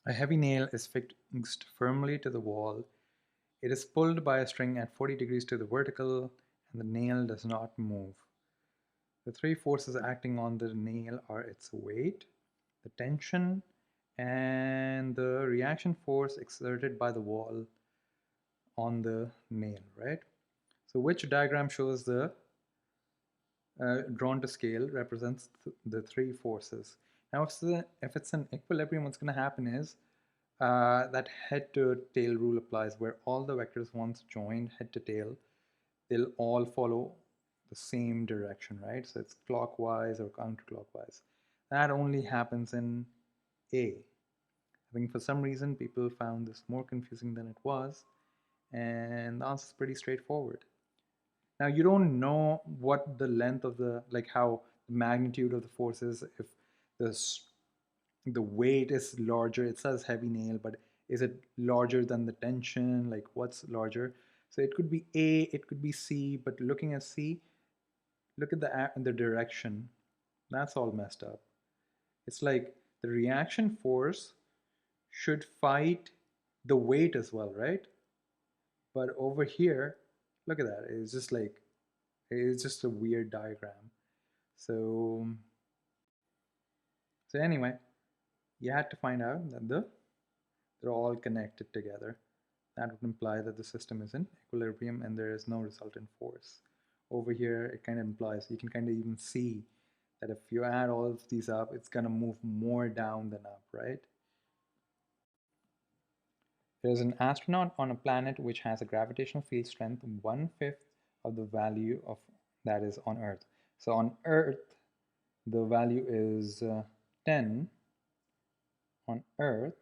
A heavy nail is fixed firmly to the wall. It is pulled by a string at 40 degrees to the vertical, and the nail does not move. The three forces acting on the nail are its weight, the tension, and the reaction force exerted by the wall on the nail, right? So which diagram shows the drawn to scale represents the three forces. Now if it's an equilibrium, what's going to happen is that head to tail rule applies, where all the vectors once joined head to tail, they'll all follow the same direction, right? So it's clockwise or counterclockwise. That only happens in A. I think for some reason people found this more confusing than it was, and the answer is pretty straightforward. Now you don't know what the length of the, like how the magnitude of the force is. If the weight is larger, it says heavy nail, but is it larger than the tension? Like what's larger? So it could be A, it could be C, but looking at C, look at the direction. That's all messed up. It's like the reaction force should fight the weight as well, right? But over here, look at that. It's just a weird diagram. So anyway, you had to find out that they're all connected together. That would imply that the system is in equilibrium and there is no resultant force. Over here, it kind of implies, you can kind of even see that if you add all of these up, it's going to move more down than up, right? There is an astronaut on a planet which has a gravitational field strength 1/5 of the value of that is on Earth. So on Earth, the value is 10. On Earth,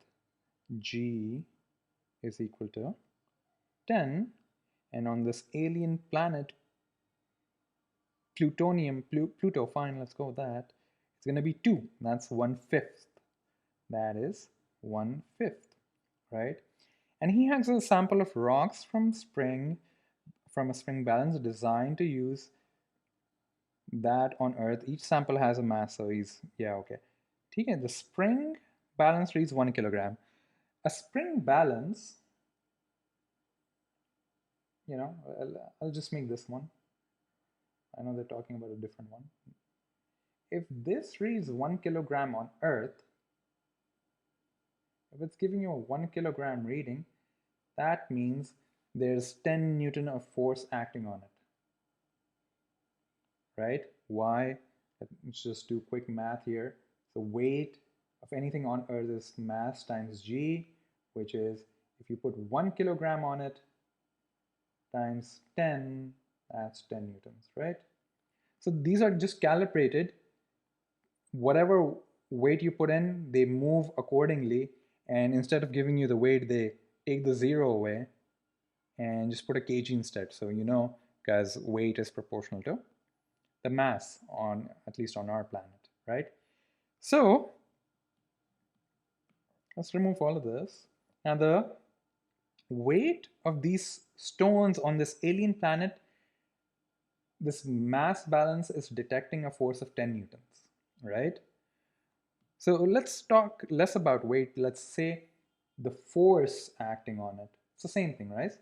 G is equal to 10. And on this alien planet, Pluto, fine, let's go with that. It's going to be 2. That's 1/5. That is 1/5, right? And he has a sample of rocks from a spring balance designed to use that on Earth. Each sample has a mass, so he's, yeah, okay. The spring balance reads 1 kilogram. A spring balance, I'll just make this one. I know they're talking about a different one. If this reads 1 kilogram on Earth, if it's giving you a 1 kilogram reading, that means there's 10 Newton of force acting on it. Right? Why? Let's just do quick math here. So weight of anything on Earth is mass times G, which is, if you put 1 kilogram on it times 10, that's 10 newtons, right? So these are just calibrated. Whatever weight you put in, they move accordingly. And instead of giving you the weight, they take the 0 away and just put a kg instead. So you know, because weight is proportional to the mass on, at least on our planet, right? So let's remove all of this. Now the weight of these stones on this alien planet, this mass balance is detecting a force of 10 newtons, right? So let's talk less about weight. Let's say the force acting on it. It's the same thing, right?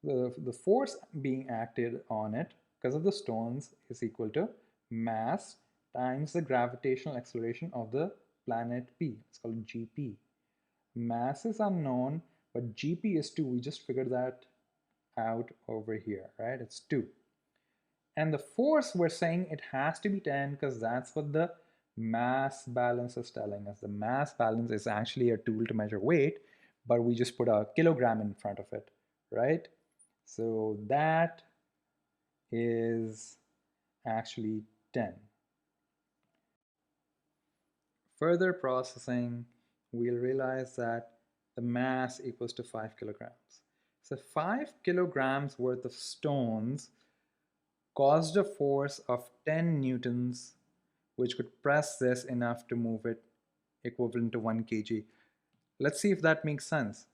The force being acted on it because of the stones is equal to mass times the gravitational acceleration of the planet P. It's called GP. Mass is unknown, but GP is 2. We just figured that out over here, right? It's 2. And the force, we're saying it has to be 10 because that's what the mass balance is telling us. The mass balance is actually a tool to measure weight, but we just put a kilogram in front of it, right? So that is actually 10. Further processing, we'll realize that the mass equals to 5 kilograms. So 5 kilograms worth of stones caused a force of 10 newtons, which could press this enough to move it equivalent to 1 kg. Let's see if that makes sense.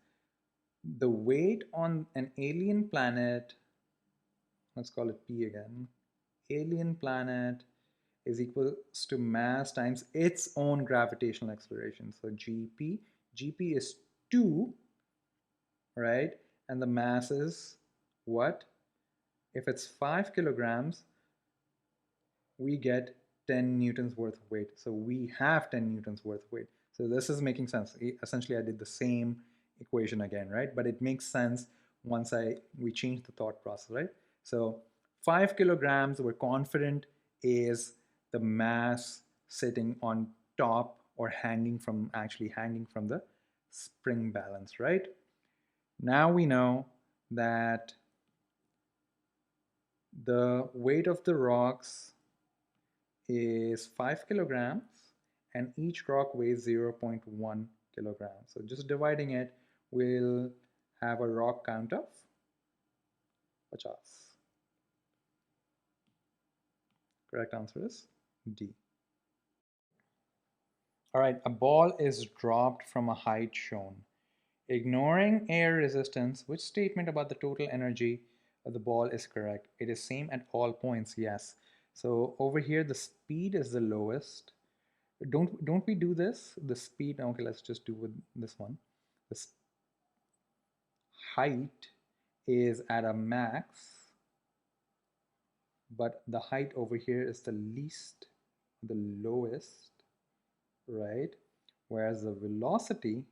The weight on an alien planet, let's call it P again, alien planet, is equals to mass times its own gravitational acceleration. So Gp is 2, right? And the mass is what? If it's 5 kilograms, we get 10 newtons worth of weight. So we have 10 newtons worth of weight. So this is making sense. Essentially, I did the same equation again, right? But it makes sense once we change the thought process, right? So 5 kilograms, we're confident is the mass sitting on top or actually hanging from the spring balance, right? Now we know that the weight of the rocks is 5 kilograms and each rock weighs 0.1 kilograms. So just dividing it, we'll have a rock count of 50. Correct answer is D. All right, a ball is dropped from a height shown. Ignoring air resistance, which statement about the total energy of the ball is correct? It is same at all points, yes. So over here, the speed is the lowest. Don't we do this? The speed, okay, let's just do with this one. The height is at a max, but the height over here is the lowest, right? Whereas the velocity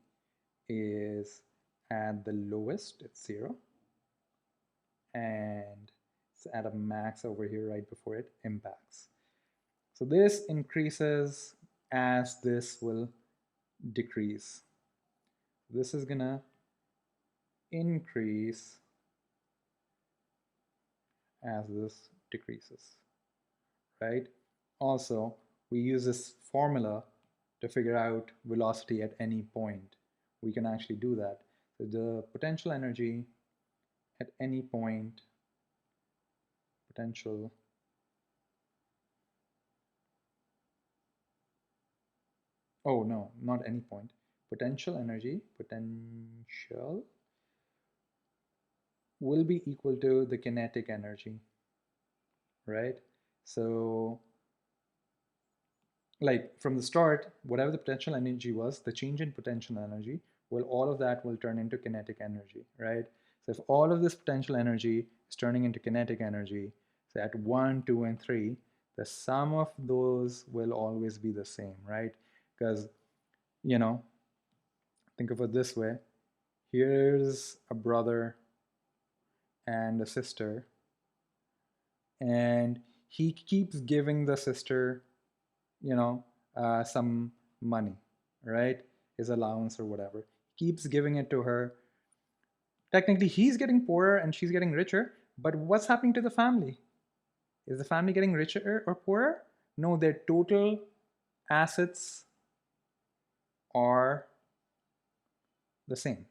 is at the lowest, it's 0, and it's at a max over here right before it impacts. So this increases as this will decrease. This is gonna increase as this decreases, right? Also, we use this formula to figure out velocity at any point. We can actually do that. So the potential energy at any point, oh no, not any point. Potential will be equal to the kinetic energy, right? So like from the start, whatever the potential energy was, the change in potential energy, well, all of that will turn into kinetic energy, right? So if all of this potential energy is turning into kinetic energy, so at 1, 2, and 3, the sum of those will always be the same, right? Because, you know, think of it this way. Here's a brother and a sister, and he keeps giving the sister, you know, some money, right? His allowance or whatever. Keeps giving it to her. Technically, he's getting poorer and she's getting richer, but what's happening to the family? Is the family getting richer or poorer? No, their total assets are the same.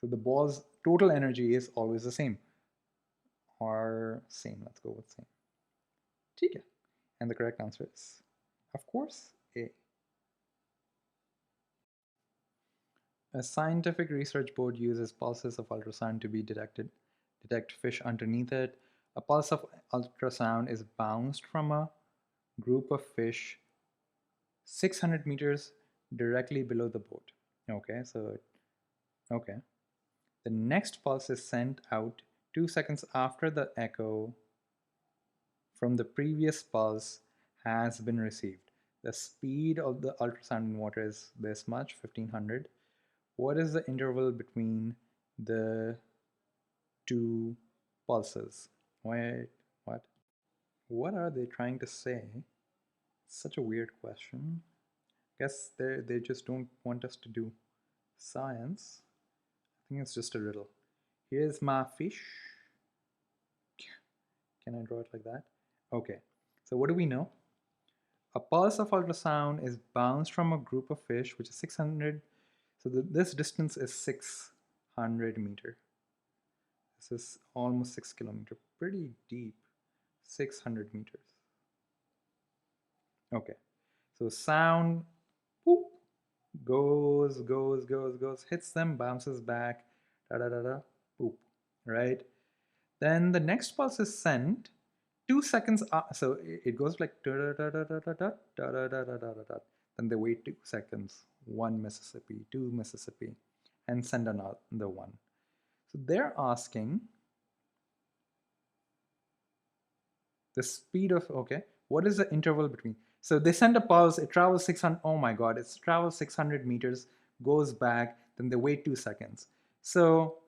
So the ball's total energy is always the same. Or same, let's go with same. ठीक है. And the correct answer is, of course, A. A scientific research board uses pulses of ultrasound to detect fish underneath it. A pulse of ultrasound is bounced from a group of fish 600 meters directly below the boat. Okay. The next pulse is sent out 2 seconds after the echo from the previous pulse has been received. The speed of the ultrasound in water is this much, 1500. What is the interval between the 2 pulses? Wait, what? What are they trying to say? It's such a weird question. I guess they just don't want us to do science. I think it's just a riddle. Here's my fish. Can I draw it like that? Okay, so what do we know? A pulse of ultrasound is bounced from a group of fish, which is 600. So this distance is 600 meter. This is almost 6 kilometers, pretty deep, 600 meters. Okay, so sound whoop, goes, hits them, bounces back, boop, right? Then the next pulse is sent 2 seconds, so it goes like then they wait 2 seconds, 1 Mississippi, 2 Mississippi, and send another one. So they're asking the speed of, okay, what is the interval between? So they send a pulse, it travels 600, oh my god, it travels 600 meters, goes back, then they wait 2 seconds. So,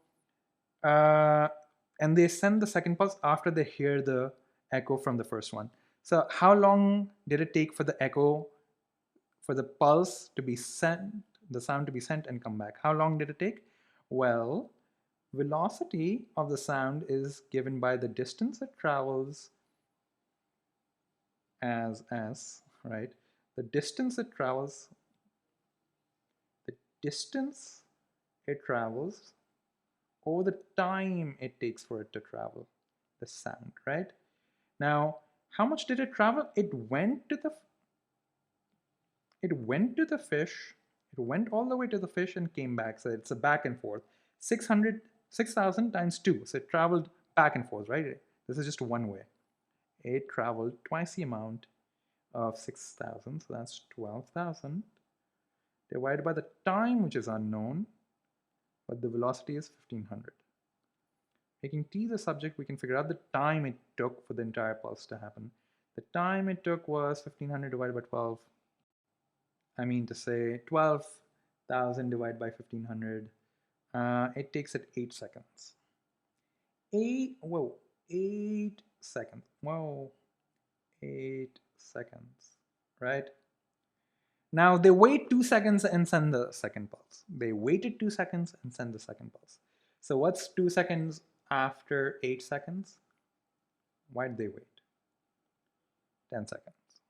and they send the second pulse after they hear the echo from the first one. So how long did it take for the echo, for the pulse to be sent, the sound to be sent and come back? How long did it take? Well, velocity of the sound is given by the distance it travels as s, right? The distance it travels, the distance it travels over the time it takes for it to travel, the sound, right? Now, how much did it travel? It went to the fish, it went all the way to the fish and came back. So it's a back and forth. 6,000 times 2. So it traveled back and forth, right? This is just one way. It traveled twice the amount of 6,000. So that's 12,000 divided by the time, which is unknown, but the velocity is 1,500. Making t the subject, we can figure out the time it took for the entire pulse to happen. The time it took was 1,500 divided by 12. I mean to say 12,000 divided by 1,500. It takes it 8 seconds. 8 seconds. Whoa, 8 seconds, right? Now they wait 2 seconds and send the second pulse. They waited 2 seconds and send the second pulse. So what's 2 seconds after 8 seconds? Why did they wait? 10 seconds.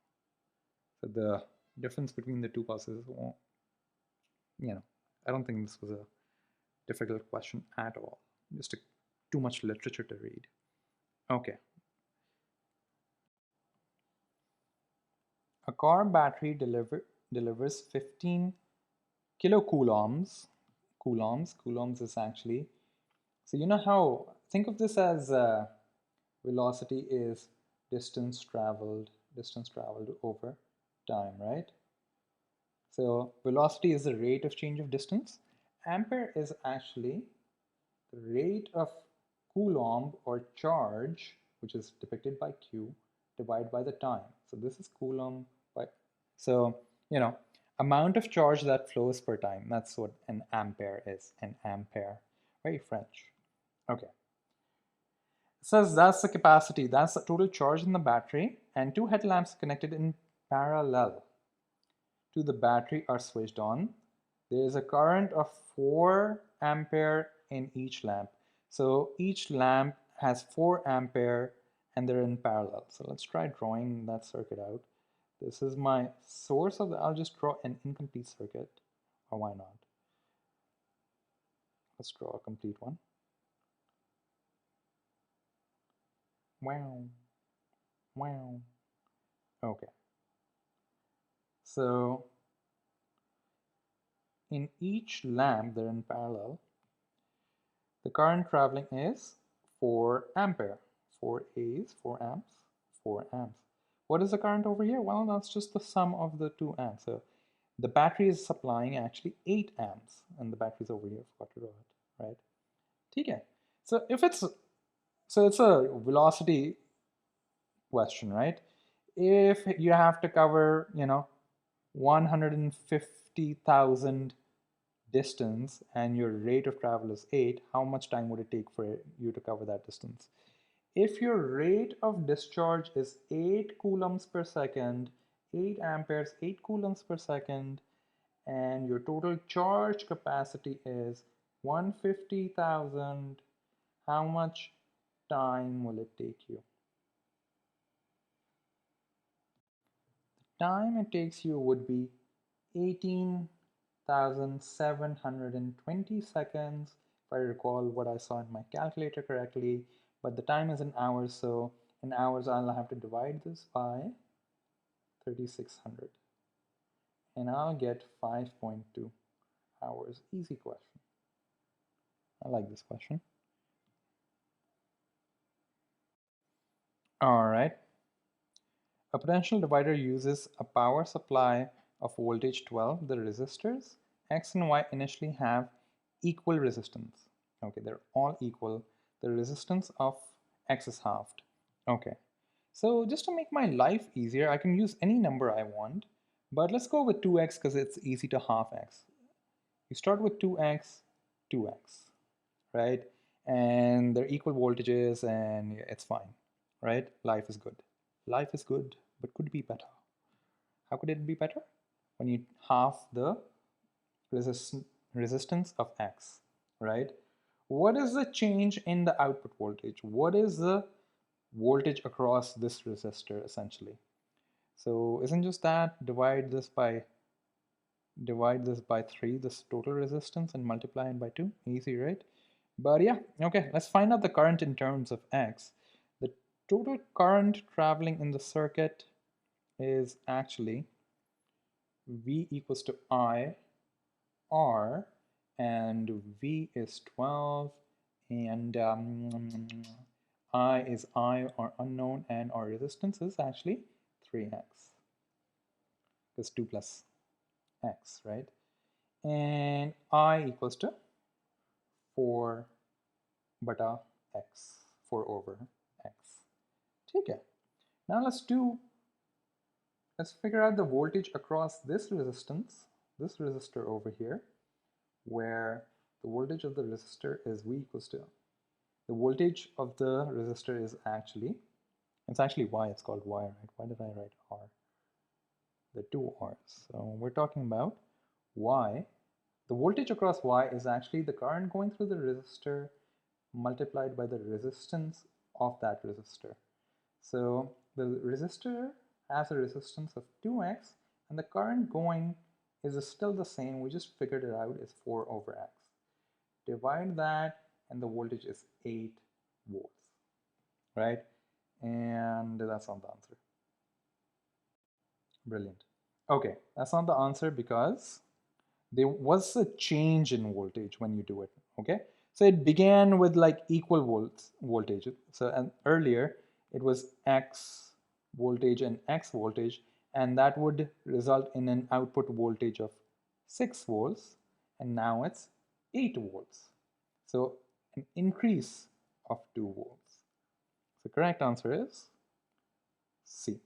So the difference between the two pulses, well, I don't think this was a difficult question at all. Just too much literature to read. Okay. A car battery delivers 15 kilocoulombs. Coulombs is actually, so you know how, think of this as velocity is distance traveled over time, right? So velocity is the rate of change of distance. Ampere is actually the rate of coulomb or charge, which is depicted by Q, divided by the time. So this is coulomb by, so, amount of charge that flows per time. That's what an ampere is, an ampere. Very French. Okay. It says that's the capacity, that's the total charge in the battery, and 2 headlamps connected in parallel to the battery are switched on. There is a current of 4 ampere in each lamp. So each lamp has 4 ampere and they're in parallel. So let's try drawing that circuit out. This is my source of the, I'll just draw an incomplete circuit, or why not? Let's draw a complete one. Wow. Okay. So in each lamp, they're in parallel. The current traveling is 4 ampere. 4 A's, 4 amps, 4 amps. What is the current over here? Well, that's just the sum of the 2 amps. So the battery is supplying actually 8 amps, and the battery is over here. Forgot to draw it, right? Okay. So it's a velocity question, right? If you have to cover, 150,000 distance and your rate of travel is 8, how much time would it take for you to cover that distance? If your rate of discharge is 8 coulombs per second, 8 amperes, 8 coulombs per second, and your total charge capacity is 150,000, how much time will it take you? The time it takes you would be 18,720 seconds, if I recall what I saw in my calculator correctly, but the time is in hours, so in hours I'll have to divide this by 3,600 and I'll get 5.2 hours. Easy question. I like this question. All right. A potential divider uses a power supply of voltage 12. The resistors X and Y initially have equal resistance. Okay, they're all equal. The resistance of X is halved. Okay, so just to make my life easier, I can use any number I want, but let's go with 2x because it's easy to half x. You start with 2x, 2x, right? And they're equal voltages and it's fine, right? Life is good. Life is good, but could be better. How could it be better? When you half the resistance of X, right? What is the change in the output voltage? What is the voltage across this resistor essentially? So isn't just that, divide this by 3, this total resistance, and multiply it by 2. Easy, right? But yeah, okay, let's find out the current in terms of X. The total current traveling in the circuit is actually V equals to I R, and V is 12, and I is I or unknown, and our resistance is actually 3x. Because 2 plus x, right? And I equals to 4 bata x, 4 over x. Okay. Now let's figure out the voltage across this resistance, this resistor over here, where the voltage of the resistor is V equals to, the voltage of the resistor is actually, it's actually Y, it's called Y, right? Why did I write R? The two R's. So we're talking about Y. The voltage across Y is actually the current going through the resistor multiplied by the resistance of that resistor. So the resistor has a resistance of 2x, and the current going is still the same. We just figured it out. It's 4 over x. Divide that, and the voltage is 8 volts, right? And that's not the answer. Brilliant. Okay, that's not the answer because there was a change in voltage when you do it. Okay, so it began with like equal voltage. So and earlier it was x voltage and x voltage, and that would result in an output voltage of 6 volts, and now it's 8 volts. So an increase of 2 volts. The correct answer is C.